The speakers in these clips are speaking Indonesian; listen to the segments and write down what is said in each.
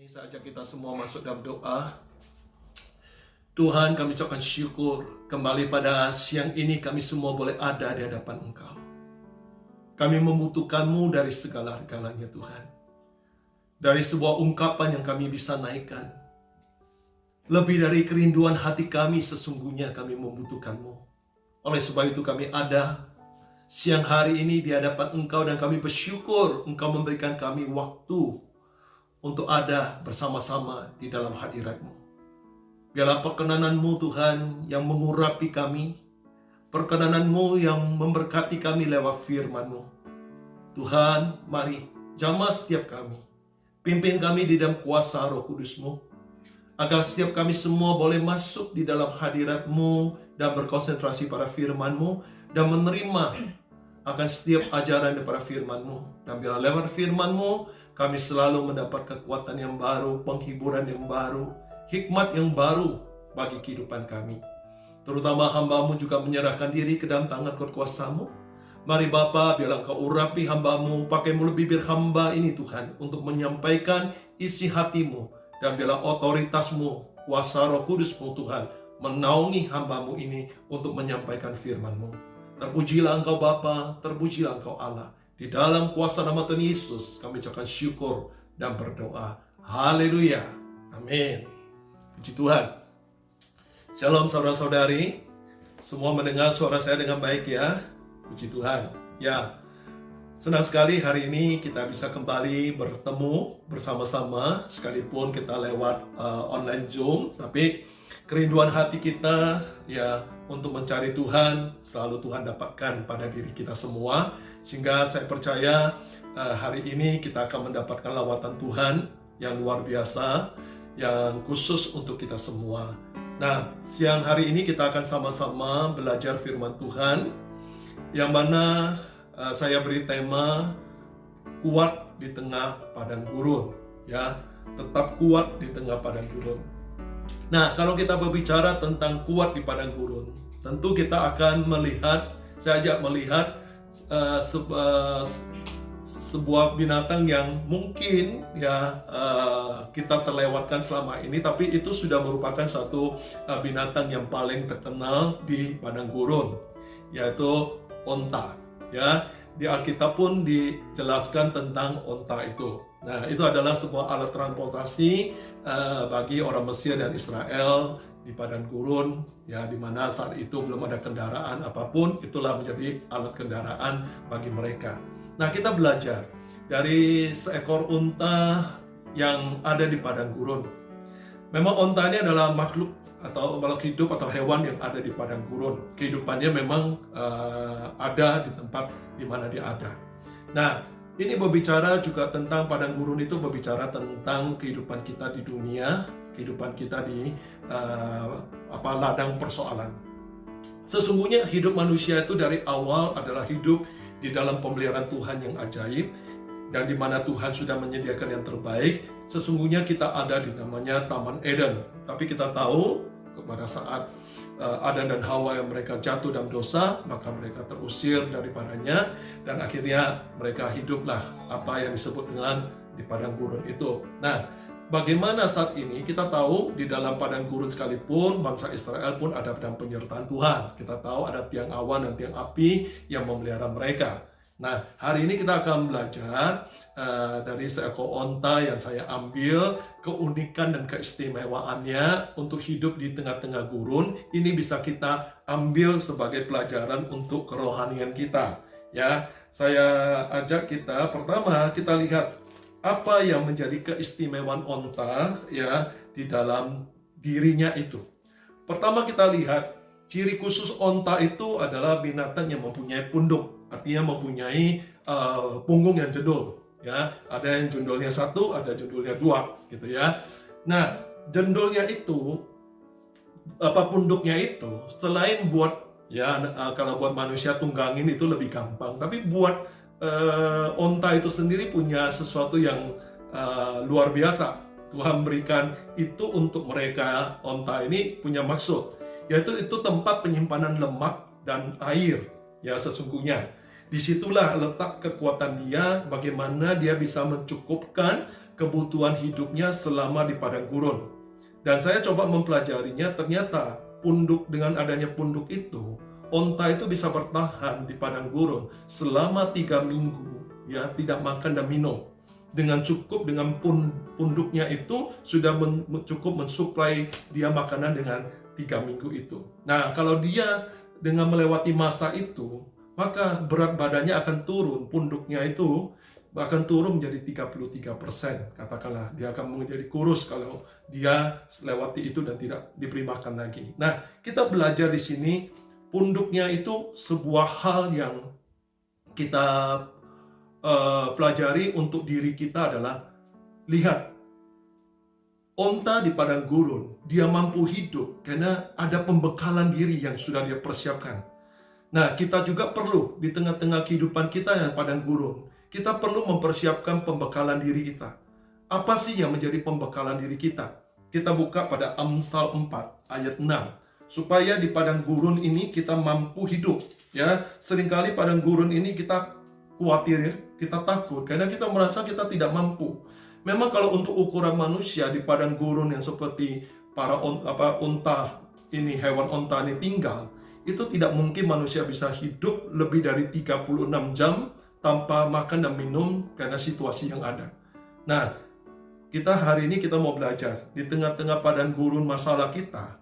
Ini saya ajak kita semua masuk dalam doa. Tuhan, kami ucapkan syukur kembali pada siang ini kami semua boleh ada di hadapan Engkau. Kami membutuhkan-Mu dari segala-galanya Tuhan. Dari sebuah ungkapan yang kami bisa naikkan. Lebih dari kerinduan hati kami, sesungguhnya kami membutuhkan-Mu. Oleh sebab itu kami ada siang hari ini di hadapan Engkau dan kami bersyukur Engkau memberikan kami waktu untuk ada bersama-sama di dalam hadirat-Mu. Biarlah perkenanan-Mu Tuhan yang mengurapi kami, perkenanan-Mu yang memberkati kami lewat firman-Mu. Tuhan, mari jamah setiap kami, pimpin kami di dalam kuasa Roh Kudus-Mu, agar setiap kami semua boleh masuk di dalam hadirat-Mu dan berkonsentrasi pada firman-Mu dan menerima akan setiap ajaran daripada firman-Mu. Dan bila lewat firman-Mu kami selalu mendapat kekuatan yang baru, penghiburan yang baru, hikmat yang baru bagi kehidupan kami. Terutama hamba-Mu juga menyerahkan diri ke dalam tangan kuasa-Mu. Mari Bapa, biarlah Engkau urapi hamba-Mu, pakai mulut bibir hamba ini Tuhan, untuk menyampaikan isi hati-Mu. Dan biarlah otoritas-Mu, kuasa Roh Kudus-Mu Tuhan, menaungi hamba-Mu ini untuk menyampaikan firman-Mu. Terpujilah Engkau Bapa, terpujilah Engkau Allah. Di dalam kuasa nama Tuhan Yesus, kami ucapkan syukur dan berdoa. Haleluya. Amin. Puji Tuhan. Shalom saudara-saudari. Semua mendengar suara saya dengan baik ya. Puji Tuhan. Ya, senang sekali hari ini kita bisa kembali bertemu bersama-sama. Sekalipun kita lewat online Zoom. Tapi kerinduan hati kita ya untuk mencari Tuhan, selalu Tuhan dapatkan pada diri kita semua. Sehingga saya percaya hari ini kita akan mendapatkan lawatan Tuhan yang luar biasa, yang khusus untuk kita semua. Nah, siang hari ini kita akan sama-sama belajar firman Tuhan, yang mana saya beri tema kuat di tengah padang gurun, ya, tetap kuat di tengah padang gurun. Nah, kalau kita berbicara tentang kuat di padang gurun, tentu kita akan melihat, saya ajak melihat sebuah binatang yang mungkin ya kita terlewatkan selama ini, tapi itu sudah merupakan satu binatang yang paling terkenal di padang gurun, yaitu onta. Ya, di Alkitab pun dijelaskan tentang onta itu. Nah, itu adalah sebuah alat transportasi bagi orang Mesir dan Israel di padang gurun, ya, di mana saat itu belum ada kendaraan apapun, itulah menjadi alat kendaraan bagi mereka. Nah, kita belajar dari seekor unta yang ada di padang gurun. Memang unta ini adalah makhluk atau makhluk hidup atau hewan yang ada di padang gurun. Kehidupannya memang ada di tempat di mana dia ada. Nah, ini berbicara juga tentang padang gurun, itu berbicara tentang kehidupan kita di dunia, kehidupan kita di ladang persoalan. Sesungguhnya hidup manusia itu dari awal adalah hidup di dalam pemeliharaan Tuhan yang ajaib, dan di mana Tuhan sudah menyediakan yang terbaik. Sesungguhnya kita ada di namanya Taman Eden. Tapi kita tahu pada saat Adam dan Hawa yang mereka jatuh dalam dosa, maka mereka terusir daripadanya, dan akhirnya mereka hiduplah apa yang disebut dengan di padang gurun itu. Nah, bagaimana saat ini kita tahu di dalam padang gurun sekalipun bangsa Israel pun ada dalam penyertaan Tuhan. Kita tahu ada tiang awan dan tiang api yang memelihara mereka. Nah, hari ini kita akan belajar dari seekor onta yang saya ambil keunikan dan keistimewaannya untuk hidup di tengah-tengah gurun. Ini bisa kita ambil sebagai pelajaran untuk kerohanian kita. Ya, saya ajak kita, pertama kita lihat apa yang menjadi keistimewaan onta ya di dalam dirinya itu. Pertama kita lihat ciri khusus onta itu adalah binatang yang mempunyai punduk, artinya mempunyai punggung yang jendul. Ya, ada yang jendulnya satu, ada jendulnya dua, gitu ya. Nah, jendulnya itu, punduknya itu, selain buat ya kalau buat manusia tunggangin itu lebih gampang, tapi buat onta itu sendiri punya sesuatu yang luar biasa. Tuhan berikan itu untuk mereka. Onta ini punya maksud, yaitu itu tempat penyimpanan lemak dan air. Ya, sesungguhnya disitulah letak kekuatan dia, bagaimana dia bisa mencukupkan kebutuhan hidupnya selama di padang gurun. Dan saya coba mempelajarinya, ternyata dengan adanya punduk itu, onta itu bisa bertahan di padang gurun selama 3 minggu, ya, tidak makan dan minum. Dengan punduknya itu sudah cukup mensuplai dia makanan dengan 3 minggu itu. Nah, kalau dia dengan melewati masa itu, maka berat badannya akan turun, punduknya itu akan turun menjadi 33%. Katakanlah dia akan menjadi kurus kalau dia lewati itu dan tidak diberi makan lagi. Nah, kita belajar di sini punduknya itu sebuah hal yang kita pelajari untuk diri kita adalah, lihat, onta di padang gurun, dia mampu hidup karena ada pembekalan diri yang sudah dia persiapkan. Nah, kita juga perlu di tengah-tengah kehidupan kita yang padang gurun, kita perlu mempersiapkan pembekalan diri kita. Apa sih yang menjadi pembekalan diri kita? Kita buka pada Amsal 4 ayat 6. Supaya di padang gurun ini kita mampu hidup. Ya, seringkali padang gurun ini kita khawatir, kita takut karena kita merasa kita tidak mampu. Memang kalau untuk ukuran manusia di padang gurun yang seperti para unta ini, hewan onta ini tinggal, itu tidak mungkin manusia bisa hidup lebih dari 36 jam tanpa makan dan minum karena situasi yang ada. Nah, kita hari ini kita mau belajar di tengah-tengah padang gurun masalah kita.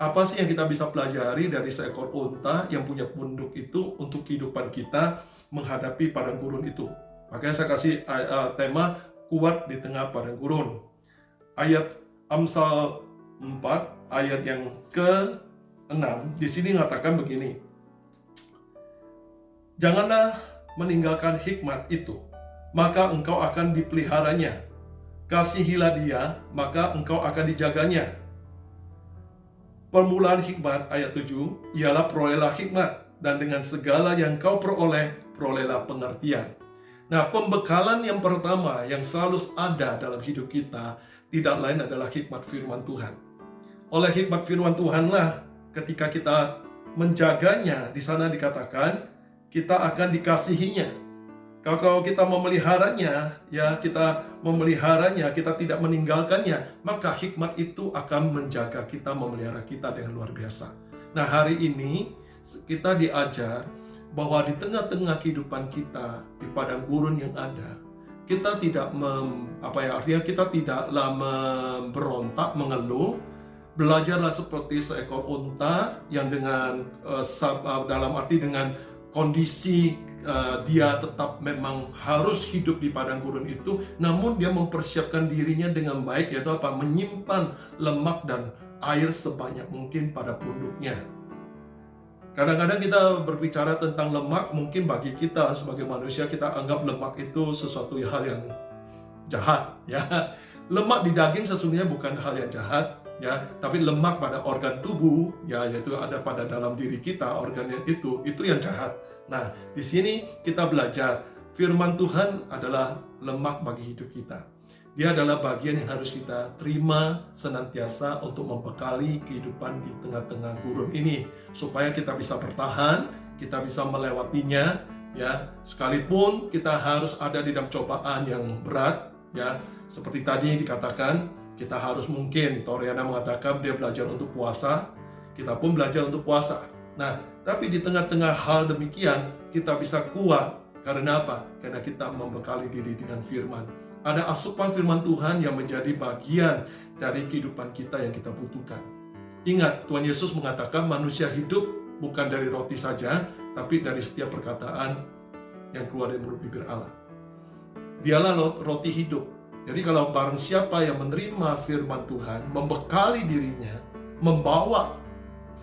Apa sih yang kita bisa pelajari dari seekor unta yang punya punduk itu untuk kehidupan kita menghadapi padang gurun itu? Makanya saya kasih tema kuat di tengah padang gurun. Ayat Amsal 4 ayat yang ke-6 di sini mengatakan begini. Janganlah meninggalkan hikmat itu, maka engkau akan dipeliharanya. Kasihilah dia, maka engkau akan dijaganya. Permulaan hikmat ayat 7 ialah perolehlah hikmat, dan dengan segala yang kau perolehlah pengertian. Nah, pembekalan yang pertama yang selalu ada dalam hidup kita tidak lain adalah hikmat firman Tuhan. Oleh hikmat firman Tuhanlah ketika kita menjaganya, di sana dikatakan kita akan dikasihinya. Kalau kita memeliharanya, kita tidak meninggalkannya, maka hikmat itu akan menjaga kita, memelihara kita dengan luar biasa. Nah, hari ini kita diajar bahwa di tengah-tengah kehidupan kita di padang gurun yang ada, kita tidak kita tidaklah memberontak, mengeluh. Belajarlah seperti seekor unta yang dengan dalam arti dengan kondisi dia tetap memang harus hidup di padang gurun itu, namun dia mempersiapkan dirinya dengan baik, yaitu menyimpan lemak dan air sebanyak mungkin pada punduknya. Kadang-kadang kita berbicara tentang lemak, mungkin bagi kita sebagai manusia kita anggap lemak itu sesuatu hal yang jahat, ya. Lemak di daging sesungguhnya bukan hal yang jahat, ya, tapi lemak pada organ tubuh, ya, yaitu ada pada dalam diri kita, organnya itu yang jahat. Nah, di sini kita belajar firman Tuhan adalah lemak bagi hidup kita. Dia adalah bagian yang harus kita terima senantiasa untuk membekali kehidupan di tengah-tengah gurun ini, supaya kita bisa bertahan, kita bisa melewatinya, ya. Sekalipun kita harus ada di dalam cobaan yang berat, ya. Seperti tadi dikatakan, kita harus mungkin, Toriana mengatakan dia belajar untuk puasa, kita pun belajar untuk puasa. Nah, tapi di tengah-tengah hal demikian, kita bisa kuat. Karena apa? Karena kita membekali diri dengan firman. Ada asupan firman Tuhan yang menjadi bagian dari kehidupan kita yang kita butuhkan. Ingat, Tuhan Yesus mengatakan manusia hidup bukan dari roti saja, tapi dari setiap perkataan yang keluar dari mulut bibir Allah. Dialah roti hidup. Jadi kalau barang siapa yang menerima firman Tuhan, membekali dirinya, membawa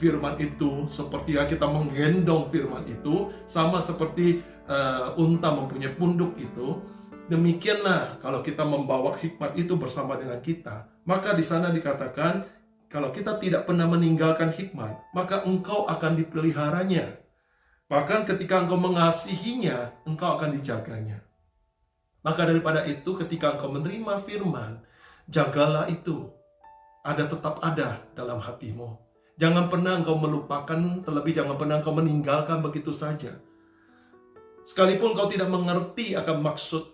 firman itu, seperti kita menggendong firman itu, sama seperti unta mempunyai punduk itu. Demikianlah kalau kita membawa hikmat itu bersama dengan kita, maka di sana dikatakan kalau kita tidak pernah meninggalkan hikmat, maka engkau akan dipeliharanya. Bahkan ketika engkau mengasihinya, engkau akan dijaganya. Maka daripada itu, ketika engkau menerima firman, jagalah itu. Tetap ada dalam hatimu. Jangan pernah engkau melupakan, terlebih jangan pernah engkau meninggalkan begitu saja. Sekalipun engkau tidak mengerti akan maksud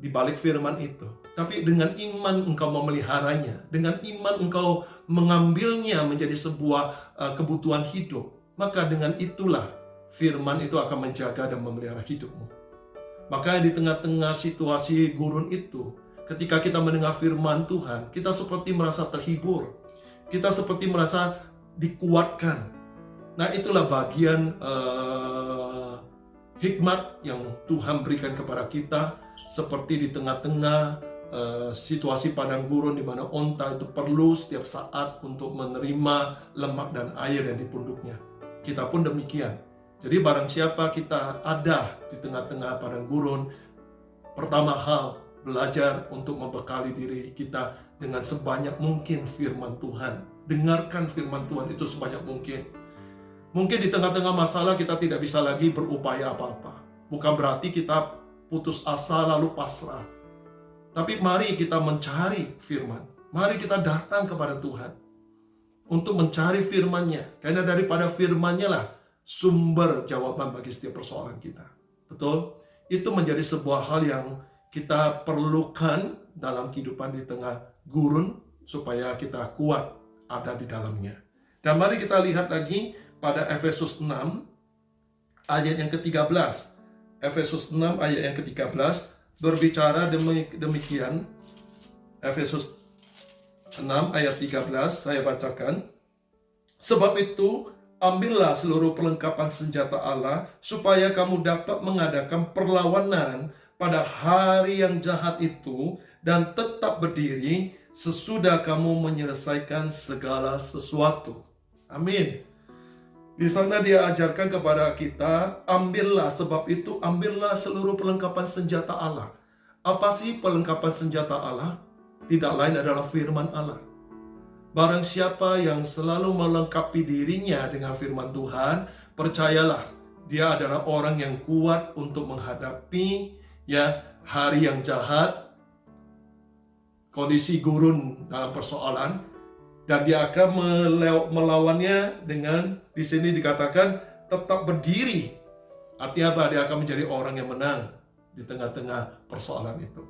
di balik firman itu. Tapi dengan iman engkau memeliharanya, dengan iman engkau mengambilnya menjadi sebuah kebutuhan hidup, maka dengan itulah firman itu akan menjaga dan memelihara hidupmu. Maka di tengah-tengah situasi gurun itu, ketika kita mendengar firman Tuhan, kita seperti merasa terhibur, kita seperti merasa dikuatkan. Nah, itulah bagian hikmat yang Tuhan berikan kepada kita, seperti di tengah-tengah situasi padang gurun di mana onta itu perlu setiap saat untuk menerima lemak dan air yang di punduknya. Kita pun demikian. Jadi barang siapa kita ada di tengah-tengah padang gurun, pertama hal belajar untuk membekali diri kita dengan sebanyak mungkin firman Tuhan. Dengarkan firman Tuhan itu sebanyak mungkin. Mungkin di tengah-tengah masalah kita tidak bisa lagi berupaya apa-apa. Bukan berarti kita putus asa lalu pasrah. Tapi mari kita mencari firman. Mari kita datang kepada Tuhan untuk mencari firman-Nya. Karena daripada firman-Nya lah sumber jawaban bagi setiap persoalan kita. Betul? Itu menjadi sebuah hal yang kita perlukan dalam kehidupan di tengah gurun supaya kita kuat ada di dalamnya. Dan mari kita lihat lagi pada Efesus 6 ayat yang ke-13. Efesus 6 ayat yang ke-13 berbicara demikian. Efesus 6 ayat 13 saya bacakan. Sebab itu ambillah seluruh perlengkapan senjata Allah supaya kamu dapat mengadakan perlawanan pada hari yang jahat itu dan tetap berdiri sesudah kamu menyelesaikan segala sesuatu. Amin. Di sana dia ajarkan kepada kita, ambillah, sebab itu ambillah seluruh perlengkapan senjata Allah. Apa sih perlengkapan senjata Allah? Tidak lain adalah firman Allah. Barang siapa yang selalu melengkapi dirinya dengan firman Tuhan, percayalah, dia adalah orang yang kuat untuk menghadapi hari yang jahat, kondisi gurun dalam persoalan, dan dia akan melawannya dengan, di sini dikatakan, tetap berdiri. Artinya apa? Dia akan menjadi orang yang menang di tengah-tengah persoalan itu.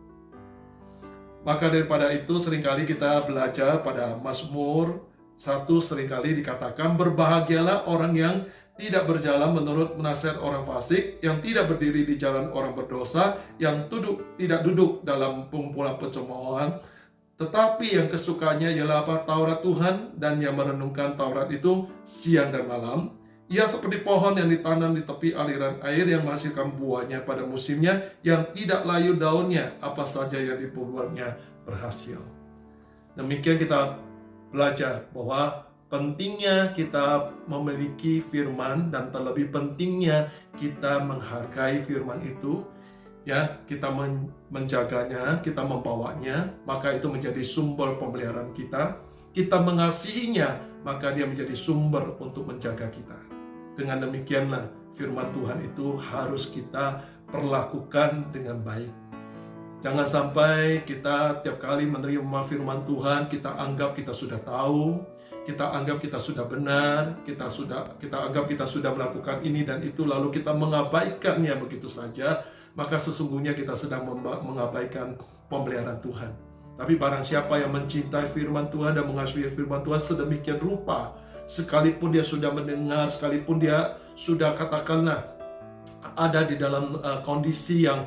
Maka daripada itu seringkali kita belajar pada Mazmur 1 seringkali dikatakan, berbahagialah orang yang tidak berjalan menurut nasihat orang fasik, yang tidak berdiri di jalan orang berdosa, yang tidak duduk dalam kumpulan pencemoohan, tetapi yang kesukanya ialah apa? Taurat Tuhan, dan yang merenungkan Taurat itu siang dan malam. Ia seperti pohon yang ditanam di tepi aliran air yang menghasilkan buahnya pada musimnya, yang tidak layu daunnya, apa saja yang diperbuatnya berhasil. Demikian kita belajar bahwa pentingnya kita memiliki firman, dan terlebih pentingnya kita menghargai firman itu. Kita menjaganya, kita membawanya, maka itu menjadi sumber pemeliharaan kita. Kita mengasihinya, maka dia menjadi sumber untuk menjaga kita. Dengan demikianlah firman Tuhan itu harus kita perlakukan dengan baik. Jangan sampai kita tiap kali menerima firman Tuhan, kita anggap kita sudah tahu, kita anggap kita sudah benar, kita anggap kita sudah melakukan ini dan itu, lalu kita mengabaikannya begitu saja. Maka sesungguhnya kita sedang mengabaikan pemeliharaan Tuhan. Tapi barang siapa yang mencintai firman Tuhan dan mengasihi firman Tuhan sedemikian rupa, sekalipun dia sudah mendengar, sekalipun dia sudah katakanlah ada di dalam kondisi yang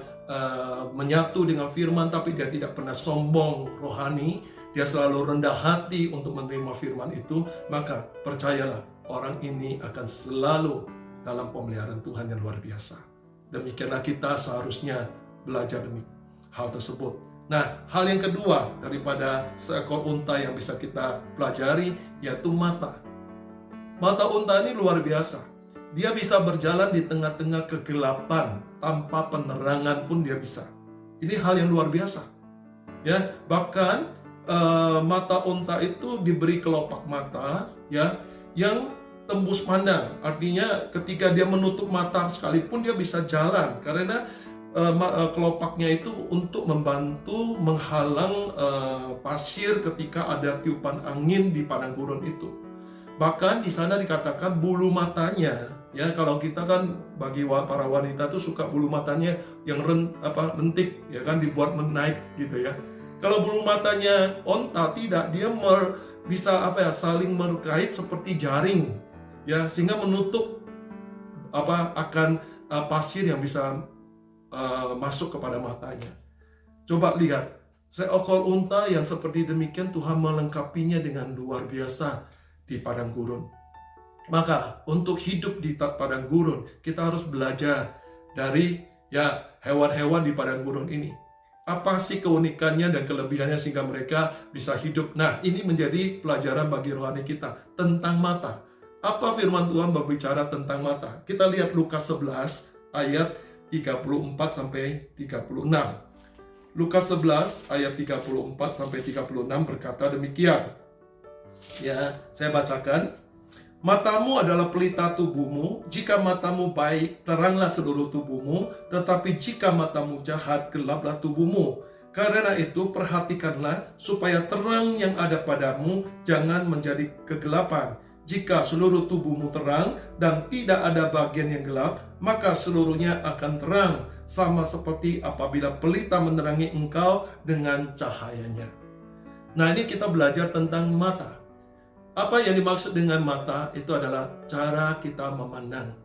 menyatu dengan firman, tapi dia tidak pernah sombong rohani, dia selalu rendah hati untuk menerima firman itu, maka percayalah, orang ini akan selalu dalam pemeliharaan Tuhan yang luar biasa. Demikianlah kita seharusnya belajar demi hal tersebut. Nah, hal yang kedua daripada seekor unta yang bisa kita pelajari, yaitu mata. Mata unta ini luar biasa. Dia bisa berjalan di tengah-tengah kegelapan, tanpa penerangan pun dia bisa. Ini hal yang luar biasa. Bahkan mata unta itu diberi kelopak mata, yang tembus pandang. Artinya ketika dia menutup mata sekalipun dia bisa jalan, karena kelopaknya itu untuk membantu menghalang pasir ketika ada tiupan angin di padang gurun itu. Bahkan di sana dikatakan bulu matanya Ya, kalau kita kan bagi para wanita tuh suka bulu matanya yang lentik, ya kan, dibuat menaik gitu ya. Kalau bulu matanya onta tidak, dia bisa saling berkait seperti jaring, ya, sehingga menutup akan pasir yang bisa masuk kepada matanya. Coba lihat, seekor unta yang seperti demikian Tuhan melengkapinya dengan luar biasa di padang gurun. Maka untuk hidup di padang gurun, kita harus belajar dari hewan-hewan di padang gurun ini. Apa sih keunikannya dan kelebihannya sehingga mereka bisa hidup? Nah, ini menjadi pelajaran bagi rohani kita tentang mata. Apa firman Tuhan berbicara tentang mata? Kita lihat Lukas 11 ayat 34 sampai 36. Lukas 11 ayat 34 sampai 36 berkata demikian. Ya, saya bacakan. Matamu adalah pelita tubuhmu. Jika matamu baik, teranglah seluruh tubuhmu. Tetapi jika matamu jahat, gelaplah tubuhmu. Karena itu perhatikanlah supaya terang yang ada padamu jangan menjadi kegelapan. Jika seluruh tubuhmu terang dan tidak ada bagian yang gelap, maka seluruhnya akan terang, sama seperti apabila pelita menerangi engkau dengan cahayanya. Nah, ini kita belajar tentang mata. Apa yang dimaksud dengan mata itu adalah cara kita memandang.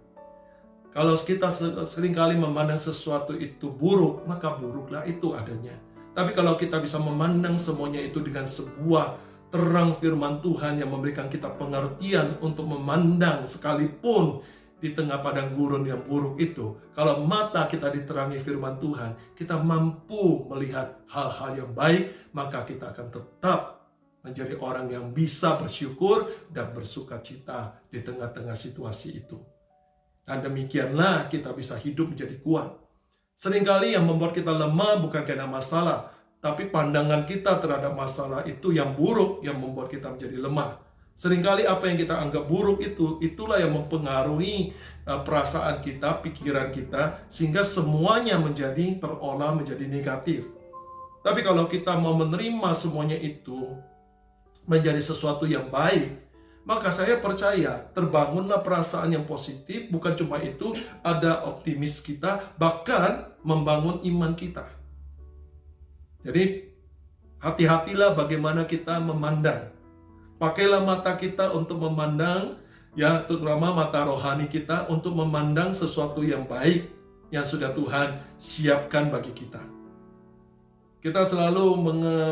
Kalau kita seringkali memandang sesuatu itu buruk, maka buruklah itu adanya. Tapi kalau kita bisa memandang semuanya itu dengan sebuah terang firman Tuhan yang memberikan kita pengertian untuk memandang sekalipun di tengah padang gurun yang buruk itu, kalau mata kita diterangi firman Tuhan, kita mampu melihat hal-hal yang baik, maka kita akan tetap menjadi orang yang bisa bersyukur dan bersuka cita di tengah-tengah situasi itu. Dan demikianlah kita bisa hidup menjadi kuat. Seringkali yang membuat kita lemah bukan karena masalah, tapi pandangan kita terhadap masalah itu yang buruk yang membuat kita menjadi lemah. Seringkali apa yang kita anggap buruk itulah yang mempengaruhi perasaan kita, pikiran kita, sehingga semuanya terolah menjadi negatif. Tapi kalau kita mau menerima semuanya itu menjadi sesuatu yang baik, maka saya percaya terbangunlah perasaan yang positif. Bukan cuma itu, ada optimis kita, bahkan membangun iman kita. Jadi hati-hatilah bagaimana kita memandang. Pakailah mata kita untuk memandang, ya, terutama mata rohani kita untuk memandang sesuatu yang baik yang sudah Tuhan siapkan bagi kita. Kita selalu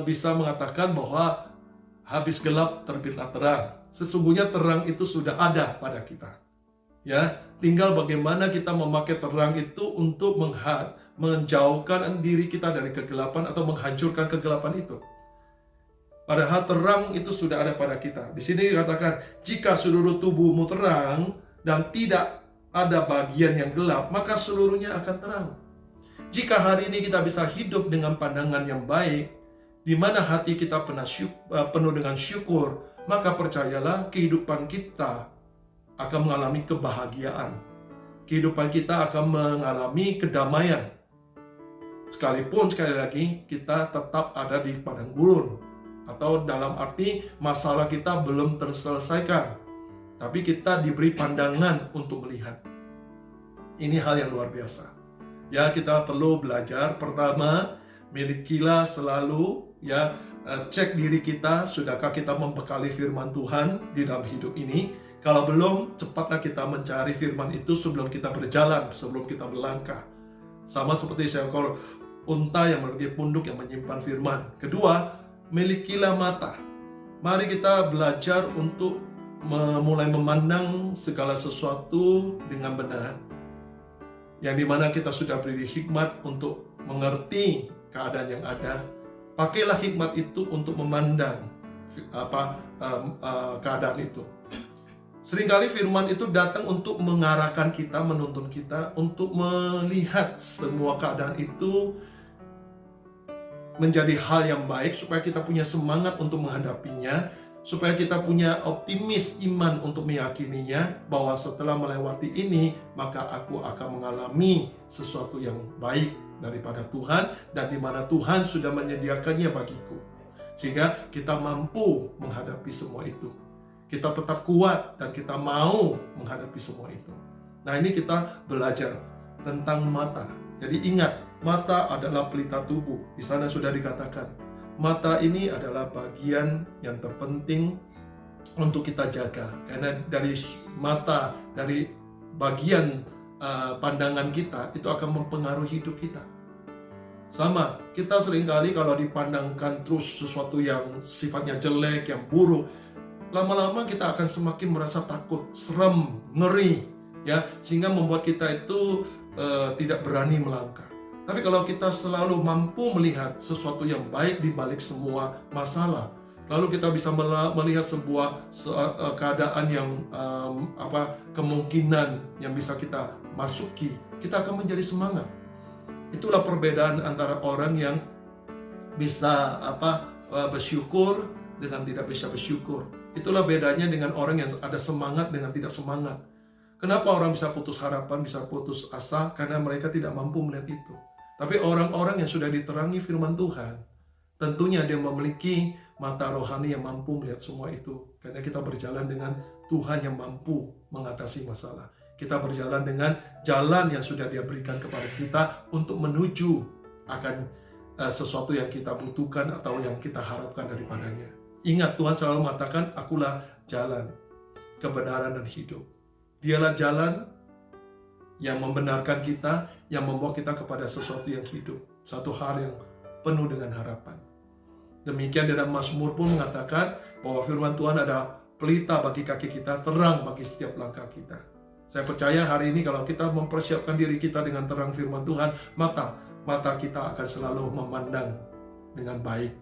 bisa mengatakan bahwa habis gelap terbitlah terang. Sesungguhnya terang itu sudah ada pada kita. Ya, tinggal bagaimana kita memakai terang itu untuk menjauhkan diri kita dari kegelapan atau menghancurkan kegelapan itu. Padahal terang itu sudah ada pada kita. Di sini dikatakan, jika seluruh tubuhmu terang dan tidak ada bagian yang gelap, maka seluruhnya akan terang. Jika hari ini kita bisa hidup dengan pandangan yang baik, di mana hati kita penuh dengan syukur, maka percayalah kehidupan kita akan mengalami kebahagiaan. Kehidupan kita akan mengalami kedamaian. Sekalipun sekali lagi kita tetap ada di padang gurun, atau dalam arti masalah kita belum terselesaikan, tapi kita diberi pandangan untuk melihat. Ini hal yang luar biasa. Ya, kita perlu belajar. Pertama, milikilah selalu, cek diri kita, sudahkah kita membekali firman Tuhan di dalam hidup ini. Kalau belum, cepatlah kita mencari firman itu sebelum kita berjalan, sebelum kita melangkah. Sama seperti seekor unta yang memiliki punduk yang menyimpan firman. Kedua, milikilah mata. Mari kita belajar untuk mulai memandang segala sesuatu dengan benar, yang dimana kita sudah beri hikmat untuk mengerti keadaan yang ada. Pakailah hikmat itu untuk memandang keadaan itu. Seringkali firman itu datang untuk mengarahkan kita, menuntun kita untuk melihat semua keadaan itu menjadi hal yang baik, supaya kita punya semangat untuk menghadapinya, supaya kita punya optimis iman untuk meyakininya, bahwa setelah melewati ini, maka aku akan mengalami sesuatu yang baik daripada Tuhan, dan di mana Tuhan sudah menyediakannya bagiku, sehingga kita mampu menghadapi semua itu. Kita tetap kuat dan kita mau menghadapi semua itu. Nah, ini kita belajar tentang mata. Jadi ingat, mata adalah pelita tubuh. Di sana sudah dikatakan, mata ini adalah bagian yang terpenting untuk kita jaga. Karena dari mata, dari bagian pandangan kita, itu akan mempengaruhi hidup kita. Sama, kita seringkali kalau dipandangkan terus sesuatu yang sifatnya jelek, yang buruk, lama-lama kita akan semakin merasa takut, serem, ngeri, ya, sehingga membuat kita itu tidak berani melangkah. Tapi kalau kita selalu mampu melihat sesuatu yang baik di balik semua masalah, lalu kita bisa melihat sebuah keadaan yang kemungkinan yang bisa kita masuki, kita akan menjadi semangat. Itulah perbedaan antara orang yang bisa bersyukur dengan tidak bisa bersyukur. Itulah bedanya dengan orang yang ada semangat dengan tidak semangat. Kenapa orang bisa putus harapan, bisa putus asa? Karena mereka tidak mampu melihat itu. Tapi orang-orang yang sudah diterangi firman Tuhan, tentunya dia memiliki mata rohani yang mampu melihat semua itu. Karena kita berjalan dengan Tuhan yang mampu mengatasi masalah. Kita berjalan dengan jalan yang sudah Dia berikan kepada kita untuk menuju akan sesuatu yang kita butuhkan atau yang kita harapkan daripadanya. Ingat, Tuhan selalu mengatakan, akulah jalan, kebenaran dan hidup. Dialah jalan yang membenarkan kita, yang membawa kita kepada sesuatu yang hidup. Satu hal yang penuh dengan harapan. Demikian dalam Mazmur pun mengatakan bahwa firman Tuhan ada pelita bagi kaki kita, terang bagi setiap langkah kita. Saya percaya hari ini kalau kita mempersiapkan diri kita dengan terang firman Tuhan, mata kita akan selalu memandang dengan baik.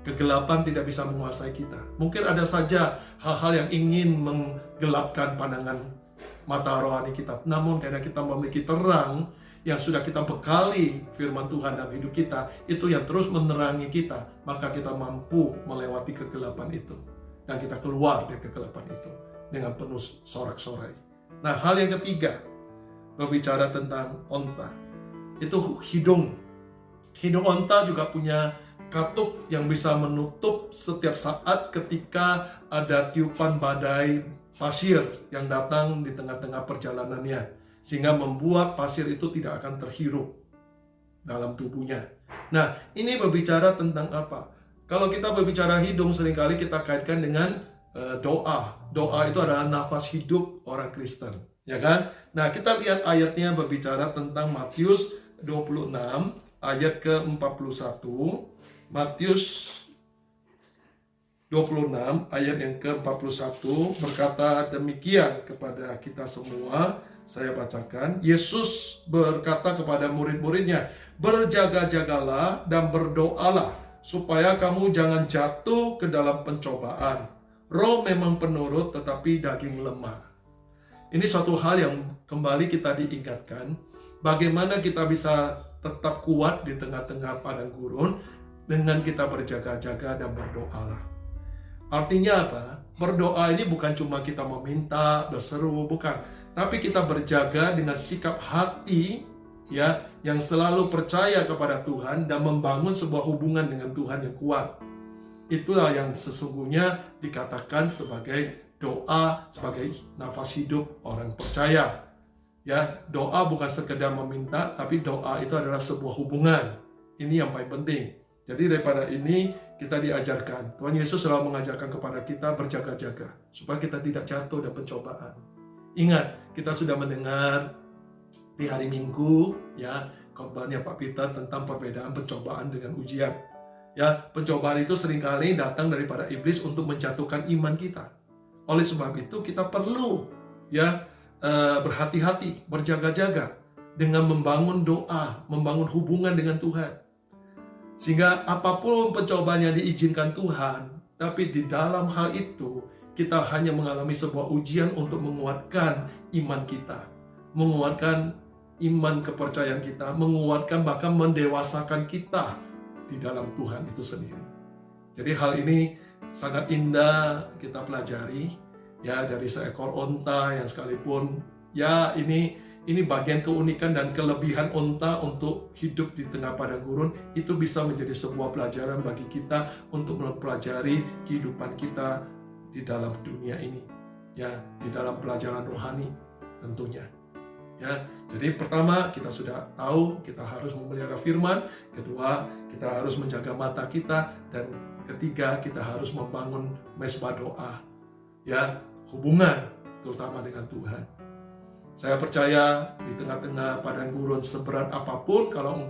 Kegelapan tidak bisa menguasai kita. Mungkin ada saja hal-hal yang ingin menggelapkan pandangan mata rohani kita. Namun karena kita memiliki terang yang sudah kita bekali firman Tuhan dalam hidup kita, itu yang terus menerangi kita, maka kita mampu melewati kegelapan itu. Dan kita keluar dari kegelapan itu dengan penuh sorak-sorai. Nah, hal yang ketiga, berbicara tentang onta, itu hidung. Hidung onta juga punya katup yang bisa menutup setiap saat ketika ada tiupan badai pasir yang datang di tengah-tengah perjalanannya, sehingga membuat pasir itu tidak akan terhirup dalam tubuhnya. Nah, ini berbicara tentang apa? Kalau kita berbicara hidung, seringkali kita kaitkan dengan doa. Doa itu adalah nafas hidup orang Kristen, ya kan? Nah, kita lihat ayatnya berbicara tentang Matius 26 ayat ke-41. Matius 26 ayat yang ke-41 berkata demikian kepada kita semua. Saya bacakan. Yesus berkata kepada murid-muridnya, berjaga-jagalah dan berdoalah supaya kamu jangan jatuh ke dalam pencobaan. Roh memang penurut tetapi daging lemah. Ini suatu hal yang kembali kita diingatkan, bagaimana kita bisa tetap kuat di tengah-tengah padang gurun dengan kita berjaga-jaga dan berdoalah. Artinya apa? Berdoa ini bukan cuma kita meminta, berseru, bukan. Tapi kita berjaga dengan sikap hati ya, yang selalu percaya kepada Tuhan dan membangun sebuah hubungan dengan Tuhan yang kuat. Itulah yang sesungguhnya dikatakan sebagai doa, sebagai nafas hidup orang percaya. Ya, doa bukan sekedar meminta, tapi doa itu adalah sebuah hubungan. Ini yang paling penting. Jadi daripada ini kita diajarkan, Tuhan Yesus selalu mengajarkan kepada kita berjaga-jaga supaya kita tidak jatuh dalam pencobaan. Ingat, kita sudah mendengar di hari Minggu ya khotbahnya Pak Peter tentang perbedaan pencobaan dengan ujian. Ya, pencobaan itu seringkali datang daripada iblis untuk menjatuhkan iman kita. Oleh sebab itu kita perlu ya berhati-hati, berjaga-jaga dengan membangun doa, membangun hubungan dengan Tuhan. Sehingga apapun pencobaan yang diizinkan Tuhan, tapi di dalam hal itu kita hanya mengalami sebuah ujian untuk menguatkan iman kita, menguatkan iman kepercayaan kita, menguatkan bahkan mendewasakan kita di dalam Tuhan itu sendiri. Jadi hal ini sangat indah kita pelajari ya dari seekor onta yang sekalipun ya ini bagian keunikan dan kelebihan onta untuk hidup di tengah padang gurun, itu bisa menjadi sebuah pelajaran bagi kita untuk mempelajari kehidupan kita di dalam dunia ini ya, di dalam pelajaran rohani tentunya. Ya, jadi pertama kita sudah tahu kita harus memelihara firman, kedua kita harus menjaga mata kita, dan ketiga kita harus membangun mesbah doa, ya, hubungan terutama dengan Tuhan. Saya percaya di tengah-tengah padang gurun seberat apapun, kalau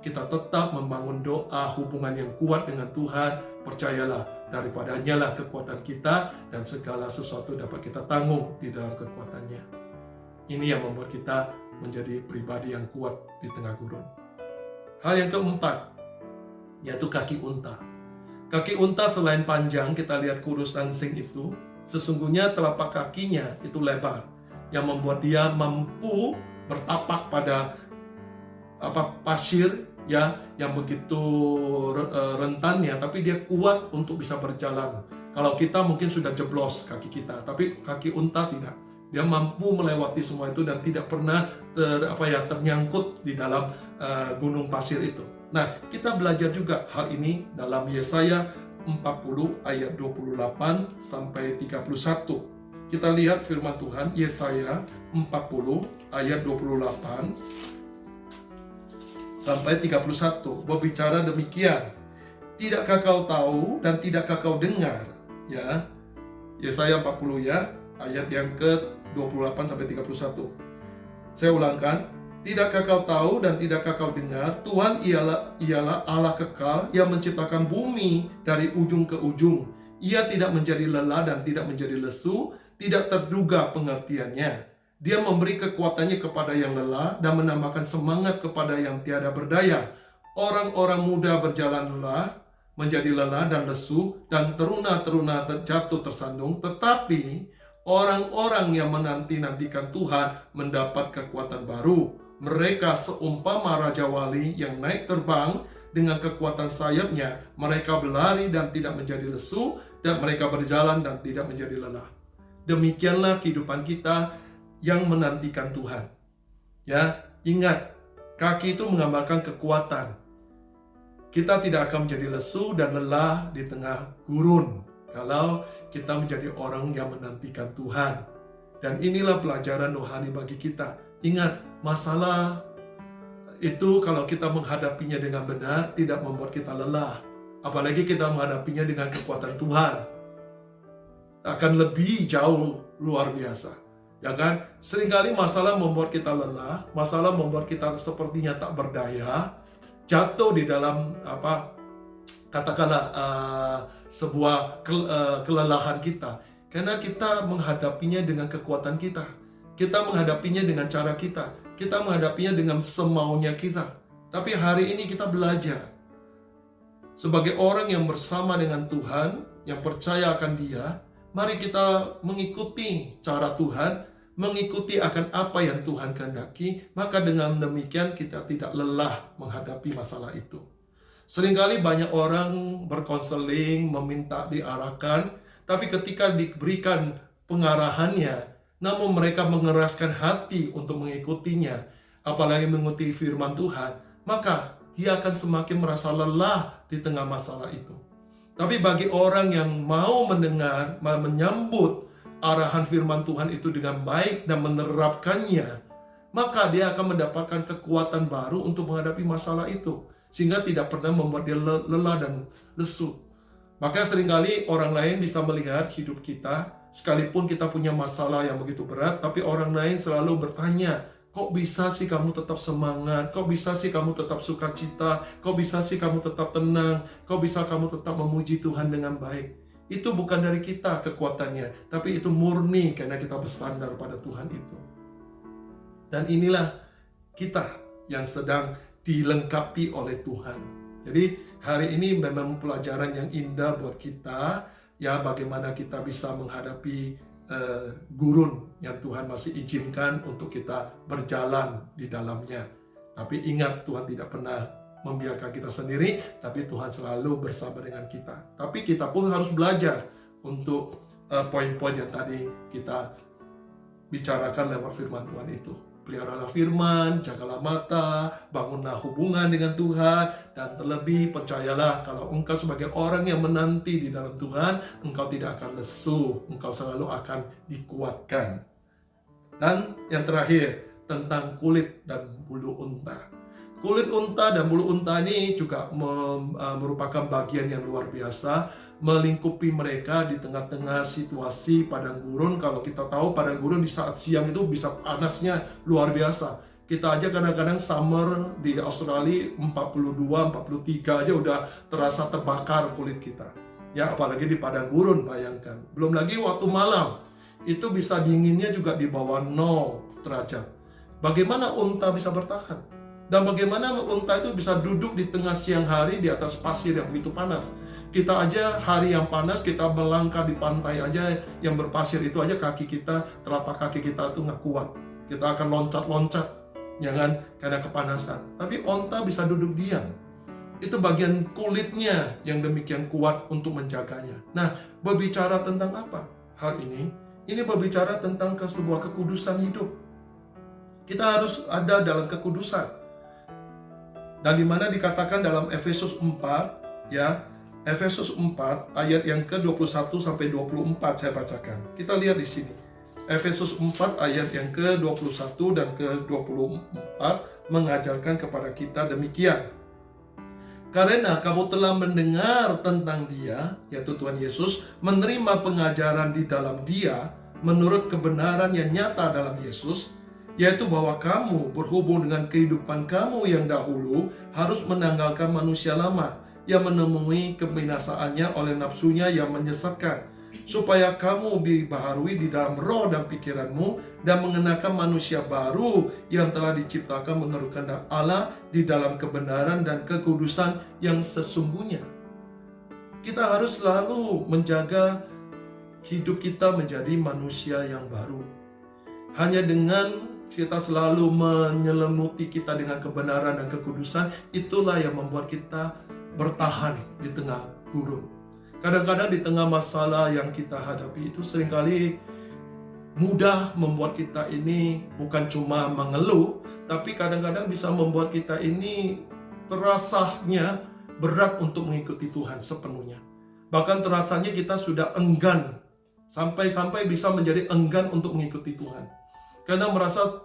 kita tetap membangun doa, hubungan yang kuat dengan Tuhan, percayalah daripadanya lah kekuatan kita, dan segala sesuatu dapat kita tanggung di dalam kekuatannya. Ini yang membuat kita menjadi pribadi yang kuat di tengah gurun. Hal yang keempat, yaitu kaki unta. Kaki unta selain panjang, kita lihat kurus langsing itu, sesungguhnya telapak kakinya itu lebar, yang membuat dia mampu bertapak pada pasir, ya, yang begitu rentannya, tapi dia kuat untuk bisa berjalan. Kalau kita mungkin sudah jeblos kaki kita, tapi kaki unta tidak. Dia mampu melewati semua itu dan tidak pernah ternyangkut di dalam gunung pasir itu. Nah, kita belajar juga hal ini dalam Yesaya 40 ayat 28 sampai 31. Kita lihat firman Tuhan, Yesaya 40 ayat 28 sampai 31. Berbicara demikian, tidakkah kau tahu dan tidakkah kau dengar? Ya, Yesaya 40 ya, ayat yang ke-28 sampai 31. Saya ulangkan, tidakkah kau tahu dan tidakkah kau dengar? Tuhan ialah Allah kekal yang menciptakan bumi dari ujung ke ujung. Ia tidak menjadi lelah dan tidak menjadi lesu, tidak terduga pengertiannya. Dia memberi kekuatannya kepada yang lelah dan menambahkan semangat kepada yang tiada berdaya. Orang-orang muda berjalan lelah, menjadi lelah dan lesu, dan teruna-teruna terjatuh tersandung. Tetapi orang-orang yang menanti-nantikan Tuhan mendapat kekuatan baru. Mereka seumpama Raja Wali yang naik terbang dengan kekuatan sayapnya. Mereka berlari dan tidak menjadi lesu, dan mereka berjalan dan tidak menjadi lelah. Demikianlah kehidupan kita yang menantikan Tuhan. Ya, ingat, kaki itu menggambarkan kekuatan. Kita tidak akan menjadi lesu dan lelah di tengah gurun kalau kita menjadi orang yang menantikan Tuhan. Dan inilah pelajaran rohani bagi kita. Ingat, masalah itu kalau kita menghadapinya dengan benar tidak membuat kita lelah. Apalagi kita menghadapinya dengan kekuatan Tuhan, akan lebih jauh luar biasa, ya kan? Seringkali masalah membuat kita lelah, masalah membuat kita sepertinya tak berdaya, jatuh di dalam katakanlah sebuah kelelahan kita, karena kita menghadapinya dengan kekuatan kita, kita menghadapinya dengan cara kita menghadapinya dengan semaunya kita. Tapi hari ini kita belajar sebagai orang yang bersama dengan Tuhan, yang percaya akan Dia. Mari kita mengikuti cara Tuhan, mengikuti akan apa yang Tuhan kehendaki, maka dengan demikian kita tidak lelah menghadapi masalah itu. Seringkali banyak orang berkonseling, meminta diarahkan, tapi ketika diberikan pengarahannya, namun mereka mengeraskan hati untuk mengikutinya, apalagi mengikuti firman Tuhan, maka dia akan semakin merasa lelah di tengah masalah itu. Tapi bagi orang yang mau mendengar, menyambut arahan firman Tuhan itu dengan baik dan menerapkannya, maka dia akan mendapatkan kekuatan baru untuk menghadapi masalah itu, sehingga tidak pernah membuat dia lelah dan lesu. Maka seringkali orang lain bisa melihat hidup kita, sekalipun kita punya masalah yang begitu berat, tapi orang lain selalu bertanya, kok bisa sih kamu tetap semangat? Kok bisa sih kamu tetap sukacita? Kok bisa sih kamu tetap tenang? Kok bisa kamu tetap memuji Tuhan dengan baik? Itu bukan dari kita kekuatannya, tapi itu murni karena kita bersandar pada Tuhan itu. Dan inilah kita yang sedang dilengkapi oleh Tuhan. Jadi hari ini memang pelajaran yang indah buat kita, ya, bagaimana kita bisa menghadapi gurun yang Tuhan masih izinkan untuk kita berjalan di dalamnya. Tapi ingat, Tuhan tidak pernah membiarkan kita sendiri, tapi Tuhan selalu bersama dengan kita. Tapi kita pun harus belajar untuk poin-poin yang tadi kita bicarakan lewat firman Tuhan itu. Peliharalah firman, jagalah mata, bangunlah hubungan dengan Tuhan, dan terlebih percayalah kalau engkau sebagai orang yang menanti di dalam Tuhan, engkau tidak akan lesu, engkau selalu akan dikuatkan. Dan yang terakhir, tentang kulit dan bulu unta. Kulit unta dan bulu unta ini juga merupakan bagian yang luar biasa, melingkupi mereka di tengah-tengah situasi padang gurun. Kalau kita tahu padang gurun di saat siang itu bisa panasnya luar biasa. Kita aja kadang-kadang summer di Australia 42, 43 aja udah terasa terbakar kulit kita. Ya, apalagi di padang gurun, bayangkan. Belum lagi waktu malam, itu bisa dinginnya juga di bawah 0 derajat. Bagaimana unta bisa bertahan? Dan bagaimana unta itu bisa duduk di tengah siang hari di atas pasir yang begitu panas? Kita aja hari yang panas, kita melangkah di pantai aja yang berpasir itu aja kaki kita, telapak kaki kita tuh nggak kuat. Kita akan loncat-loncat, ya kan? Karena kepanasan. Tapi unta bisa duduk diam. Itu bagian kulitnya yang demikian kuat untuk menjaganya. Nah, berbicara tentang apa hal ini? Ini berbicara tentang sebuah kekudusan hidup. Kita harus ada dalam kekudusan. Dan di mana dikatakan dalam Efesus 4, ya, Efesus 4 ayat yang ke-21 sampai 24 saya bacakan. Kita lihat di sini. Efesus 4 ayat yang ke-21 dan ke-24 mengajarkan kepada kita demikian. Karena kamu telah mendengar tentang Dia, yaitu Tuhan Yesus, menerima pengajaran di dalam Dia menurut kebenaran yang nyata dalam Yesus, yaitu bahwa kamu berhubung dengan kehidupan kamu yang dahulu harus menanggalkan manusia lama yang menemui kebinasaannya oleh nafsunya yang menyesatkan, supaya kamu dibaharui di dalam roh dan pikiranmu dan mengenakan manusia baru yang telah diciptakan menurut kehendak Allah di dalam kebenaran dan kekudusan yang sesungguhnya. Kita harus selalu menjaga hidup kita menjadi manusia yang baru. Hanya dengan kita selalu menyelimuti kita dengan kebenaran dan kekudusan, itulah yang membuat kita bertahan di tengah gurun. Kadang-kadang di tengah masalah yang kita hadapi itu seringkali mudah membuat kita ini bukan cuma mengeluh, tapi kadang-kadang bisa membuat kita ini terasanya berat untuk mengikuti Tuhan sepenuhnya. Bahkan terasanya kita sudah enggan, sampai-sampai bisa menjadi enggan untuk mengikuti Tuhan. Karena merasa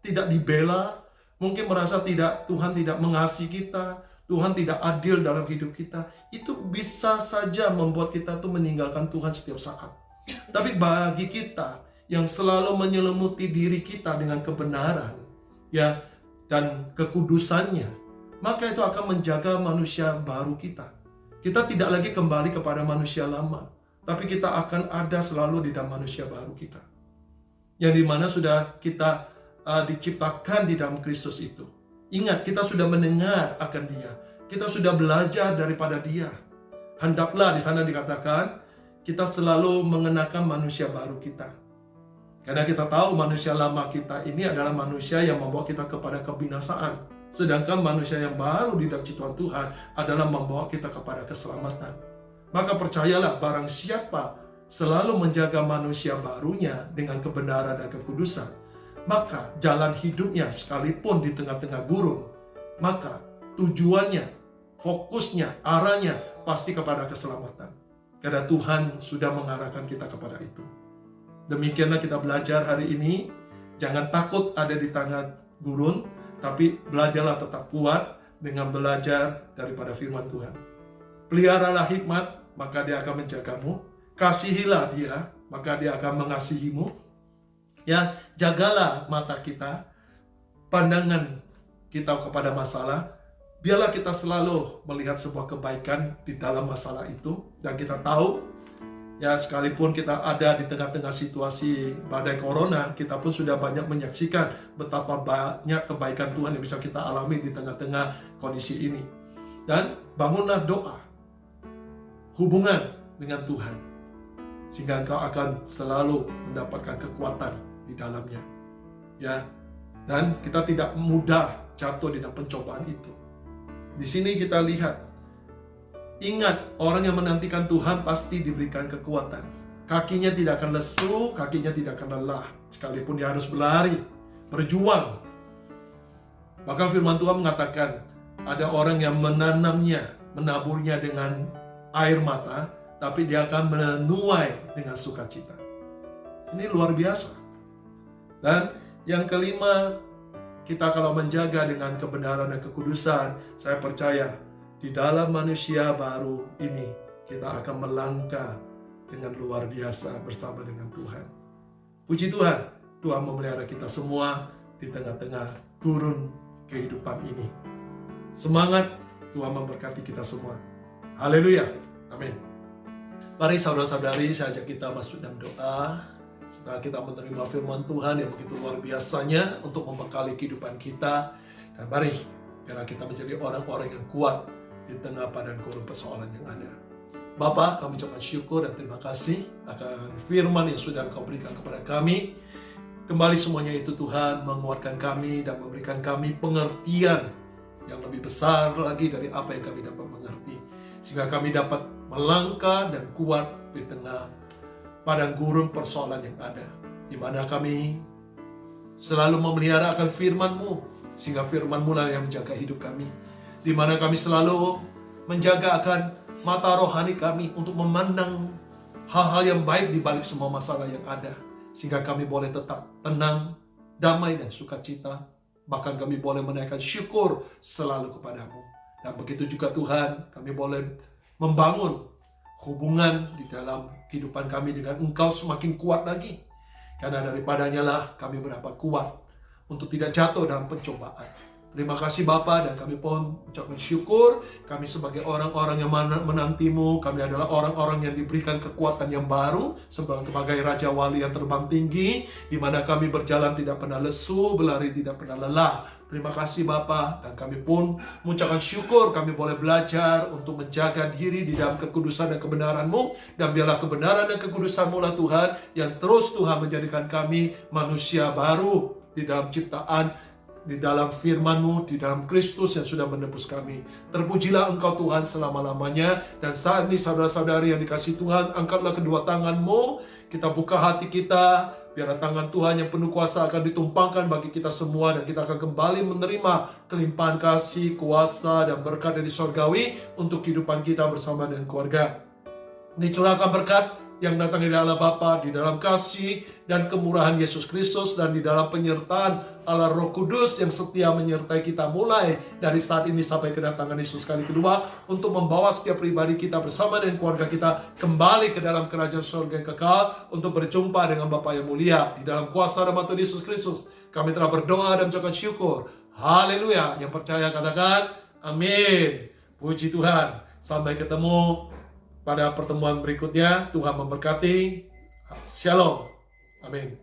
tidak dibela, mungkin merasa Tuhan tidak mengasihi kita, Tuhan tidak adil dalam hidup kita. Itu bisa saja membuat kita tuh meninggalkan Tuhan setiap saat. Tapi bagi kita yang selalu menyelimuti diri kita dengan kebenaran, ya, dan kekudusannya, maka itu akan menjaga manusia baru kita. Kita tidak lagi kembali kepada manusia lama, tapi kita akan ada selalu di dalam manusia baru kita, yang dimana sudah kita diciptakan di dalam Kristus itu. Ingat, kita sudah mendengar akan Dia, kita sudah belajar daripada Dia. Hendaklah di sana dikatakan kita selalu mengenakan manusia baru kita. Karena kita tahu manusia lama kita ini adalah manusia yang membawa kita kepada kebinasaan. Sedangkan manusia yang baru di dalam ciptaan Tuhan adalah membawa kita kepada keselamatan. Maka percayalah, barang siapa selalu menjaga manusia barunya dengan kebenaran dan kekudusan, maka jalan hidupnya sekalipun di tengah-tengah gurun, maka tujuannya, fokusnya, arahnya pasti kepada keselamatan. Karena Tuhan sudah mengarahkan kita kepada itu. Demikianlah kita belajar hari ini. Jangan takut ada di tengah gurun, tapi belajarlah tetap kuat dengan belajar daripada firman Tuhan. Peliharalah hikmat, maka Dia akan menjagamu. Kasihilah Dia, maka Dia akan mengasihimu. Ya, jagalah mata kita, pandangan kita kepada masalah. Biarlah kita selalu melihat sebuah kebaikan di dalam masalah itu. Dan kita tahu, ya, sekalipun kita ada di tengah-tengah situasi badai corona, kita pun sudah banyak menyaksikan betapa banyak kebaikan Tuhan yang bisa kita alami di tengah-tengah kondisi ini. Dan bangunlah doa, hubungan dengan Tuhan, sehingga engkau akan selalu mendapatkan kekuatan di dalamnya, ya. Dan kita tidak mudah jatuh di dalam pencobaan itu. Di sini kita lihat, ingat, orang yang menantikan Tuhan pasti diberikan kekuatan. Kakinya tidak akan lesu, kakinya tidak akan lelah, sekalipun dia harus berlari, berjuang. Maka firman Tuhan mengatakan, ada orang yang menanamnya, menaburnya dengan air mata, tapi dia akan menuai dengan sukacita. Ini luar biasa. Dan yang kelima, kita kalau menjaga dengan kebenaran dan kekudusan, saya percaya di dalam manusia baru ini kita akan melangkah dengan luar biasa bersama dengan Tuhan. Puji Tuhan, Tuhan memelihara kita semua di tengah-tengah gurun kehidupan ini. Semangat, Tuhan memberkati kita semua. Haleluya, amin. Mari saudara-saudari, saya ajak kita masuk dalam doa. Setelah kita menerima firman Tuhan yang begitu luar biasanya untuk membekali kehidupan kita. Dan mari, biarlah kita menjadi orang-orang yang kuat di tengah padang gurun persoalan yang ada. Bapa, kami ucapkan syukur dan terima kasih akan firman yang sudah Engkau berikan kepada kami. Kembali semuanya itu Tuhan menguatkan kami dan memberikan kami pengertian yang lebih besar lagi dari apa yang kami dapat mengerti. Sehingga kami dapat melangkah dan kuat di tengah padang gurun persoalan yang ada, di mana kami selalu memelihara akan firman-Mu, sehingga firman-Mu lah yang menjaga hidup kami, di mana kami selalu menjaga akan mata rohani kami untuk memandang hal-hal yang baik di balik semua masalah yang ada, sehingga kami boleh tetap tenang, damai dan sukacita, bahkan kami boleh menaikkan syukur selalu kepadamu. Dan begitu juga Tuhan, kami boleh membangun hubungan di dalam kehidupan kami dengan Engkau semakin kuat lagi. Karena daripadanya lah kami berdapat kuat untuk tidak jatuh dalam pencobaan. Terima kasih Bapa, dan kami pun ucapkan syukur. Kami sebagai orang-orang yang menantimu, kami adalah orang-orang yang diberikan kekuatan yang baru sebagai Raja Wali yang terbang tinggi, di mana kami berjalan tidak pernah lesu, berlari tidak pernah lelah. Terima kasih Bapa, dan kami pun mengucapkan syukur kami boleh belajar untuk menjaga diri di dalam kekudusan dan kebenaran-Mu, dan biarlah kebenaran dan kekudusan-Mu lah Tuhan yang terus Tuhan menjadikan kami manusia baru di dalam ciptaan, di dalam firman-Mu, di dalam Kristus yang sudah menebus kami. Terpujilah Engkau Tuhan selama-lamanya. Dan saat ini saudara-saudari yang dikasihi Tuhan, angkatlah kedua tangan-Mu, kita buka hati kita, biar tangan Tuhan yang penuh kuasa akan ditumpangkan bagi kita semua, dan kita akan kembali menerima kelimpahan kasih, kuasa, dan berkat dari surgawi untuk kehidupan kita bersama dengan keluarga. Dicurahkan berkat yang datang dari Allah Bapa, di dalam kasih dan kemurahan Yesus Kristus, dan di dalam penyertaan Allah Roh Kudus yang setia menyertai kita mulai dari saat ini sampai kedatangan Yesus kali kedua, untuk membawa setiap pribadi kita bersama dengan keluarga kita kembali ke dalam kerajaan surga yang kekal, untuk berjumpa dengan Bapa yang mulia. Di dalam kuasa dan Tuhan Yesus Kristus kami telah berdoa dan mengucapkan syukur. Haleluya. Yang percaya katakan amin. Puji Tuhan. Sampai ketemu pada pertemuan berikutnya. Tuhan memberkati. Shalom. Amin.